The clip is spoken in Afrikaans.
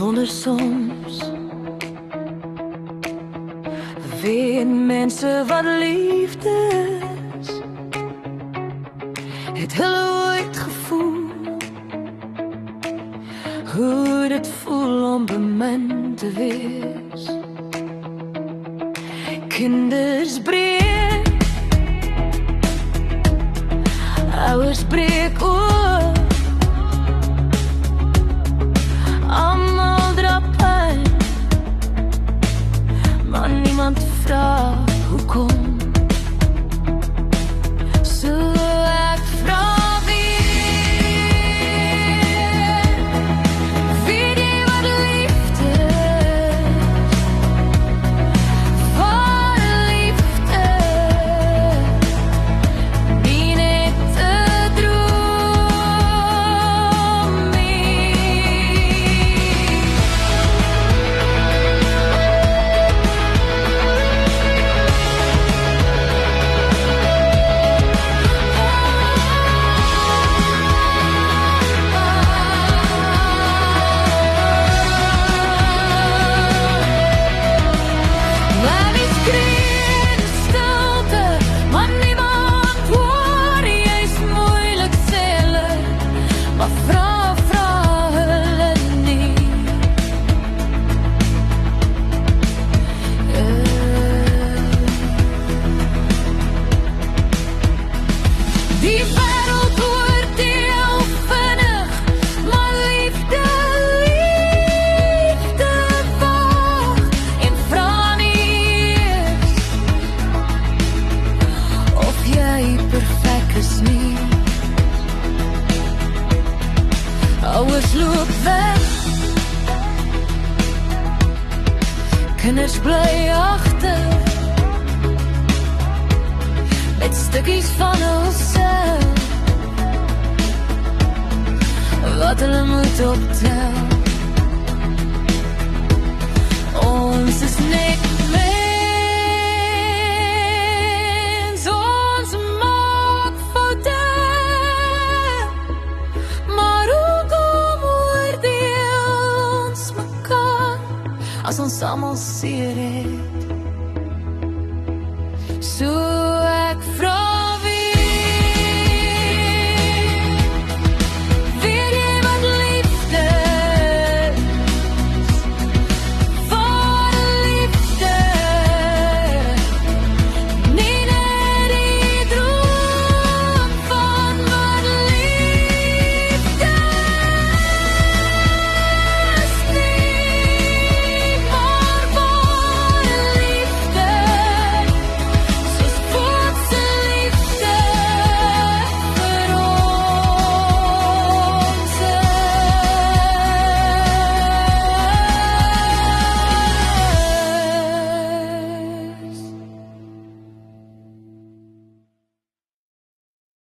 wonder soms, weet mensen wat liefde is? Het hulle ooit gevoel hoe dit voel om bemind te wees? Kinders breek, ouers breek oor, almal dra pyn, maar niemand vra hoekom. So ek vra weer, weet jy wat liefde is? Waar liefde nie net 'n droom nie. Maar wie skree in stilte, maar niemand hoor, jy's moeilik sê hulle, maar vra hulle nie. Die wêreld oordeel vinnig, maar liefde wag en vra nie eers of jy perfek is nie. Ouers loop weg, kinders bly agter met stukkies van hulself wat hulle moet optel. Ons is net mens, ons maak foute, maar hoekom oordeel ons mekaar as ons almal seer het? So